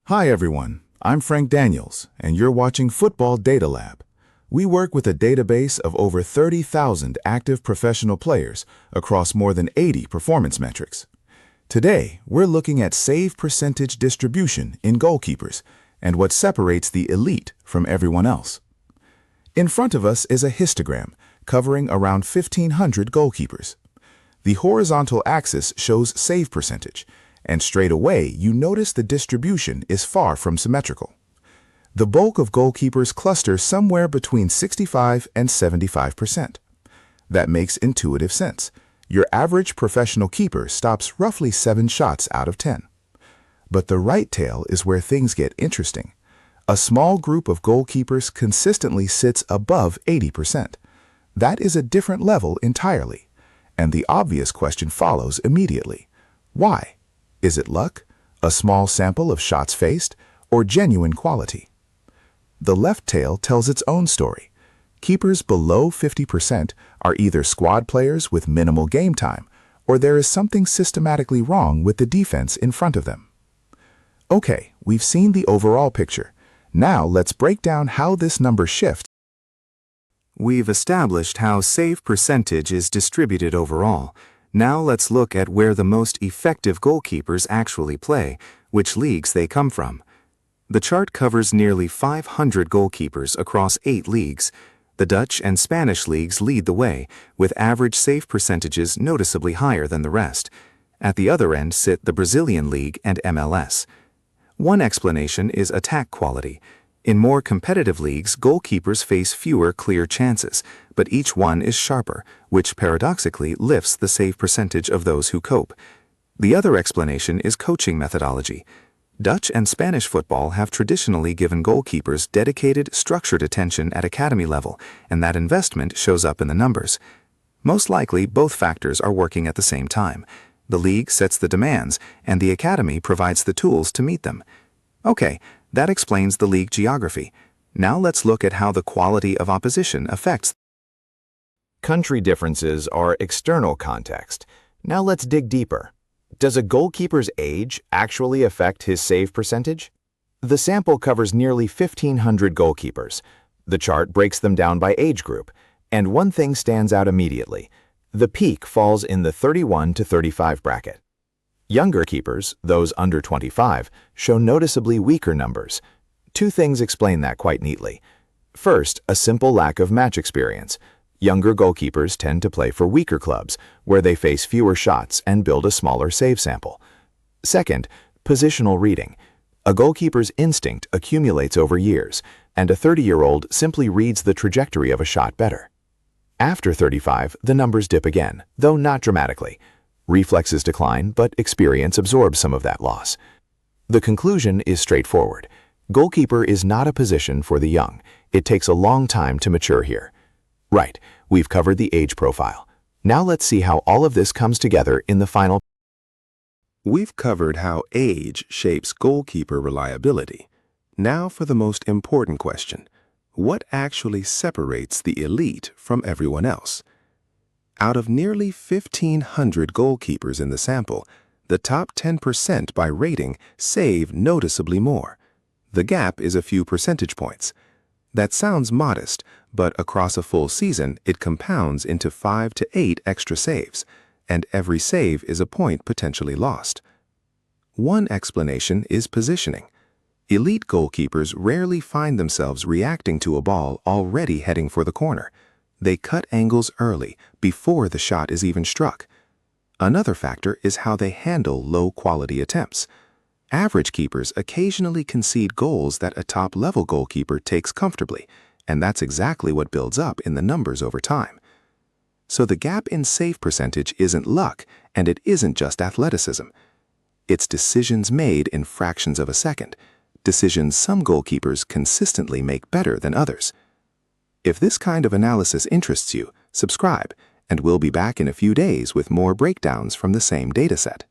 Hi everyone, I'm Frank Daniels, and you're watching Football DataLab. We work with a database of over 30,000 active professional players across more than 80 performance metrics. Today, we're looking at save percentage distribution in goalkeepers and what separates the elite from everyone else. In front of us is a histogram covering around 1,500 goalkeepers. The horizontal axis shows save percentage, and straight away you notice the distribution is far from symmetrical. The bulk of goalkeepers cluster somewhere between 65 and 75%. That makes intuitive sense. Your average professional keeper stops roughly 7 shots out of 10. But the right tail is where things get interesting. A small group of goalkeepers consistently sits above 80%. That is a different level entirely. And the obvious question follows immediately. Why? Is it luck, a small sample of shots faced, or genuine quality? The left tail tells its own story. Keepers below 50% are either squad players with minimal game time, or there is something systematically wrong with the defense in front of them. Okay, we've seen the overall picture. Now let's break down how this number shifts. We've established how save percentage is distributed overall. Now let's look at where the most effective goalkeepers actually play, which leagues they come from. The chart covers nearly 500 goalkeepers across 8 leagues. The Dutch and Spanish leagues lead the way, with average save percentages noticeably higher than the rest. At the other end sit the Brazilian League and MLS. One explanation is attack quality. In more competitive leagues, goalkeepers face fewer clear chances, but each one is sharper, which paradoxically lifts the save percentage of those who cope. The other explanation is coaching methodology. Dutch and Spanish football have traditionally given goalkeepers dedicated, structured attention at academy level, and that investment shows up in the numbers. Most likely, both factors are working at the same time. The league sets the demands, and the academy provides the tools to meet them. Okay, that explains the league geography. Now let's look at how the quality of opposition affects. Country differences are external context. Now let's dig deeper. Does a goalkeeper's age actually affect his save percentage? The sample covers nearly 1,500 goalkeepers. The chart breaks them down by age group, and one thing stands out immediately. The peak falls in the 31 to 35 bracket. Younger keepers, those under 25, show noticeably weaker numbers. Two things explain that quite neatly. First, a simple lack of match experience. Younger goalkeepers tend to play for weaker clubs, where they face fewer shots and build a smaller save sample. Second, positional reading. A goalkeeper's instinct accumulates over years, and a 30-year-old simply reads the trajectory of a shot better. After 35, the numbers dip again, though not dramatically. Reflexes decline, but experience absorbs some of that loss. The conclusion is straightforward. Goalkeeper is not a position for the young. It takes a long time to mature here. Right, we've covered the age profile. Now let's see how all of this comes together in the final. We've covered how age shapes goalkeeper reliability. Now for the most important question. What actually separates the elite from everyone else? Out of nearly 1,500 goalkeepers in the sample, the top 10% by rating save noticeably more. The gap is a few percentage points. That sounds modest, but across a full season, it compounds into 5 to 8 extra saves, and every save is a point potentially lost. One explanation is positioning. Elite goalkeepers rarely find themselves reacting to a ball already heading for the corner. They cut angles early, before the shot is even struck. Another factor is how they handle low-quality attempts. Average keepers occasionally concede goals that a top-level goalkeeper takes comfortably, and that's exactly what builds up in the numbers over time. So the gap in save percentage isn't luck, and it isn't just athleticism. It's decisions made in fractions of a second, decisions some goalkeepers consistently make better than others. If this kind of analysis interests you, subscribe, and we'll be back in a few days with more breakdowns from the same dataset.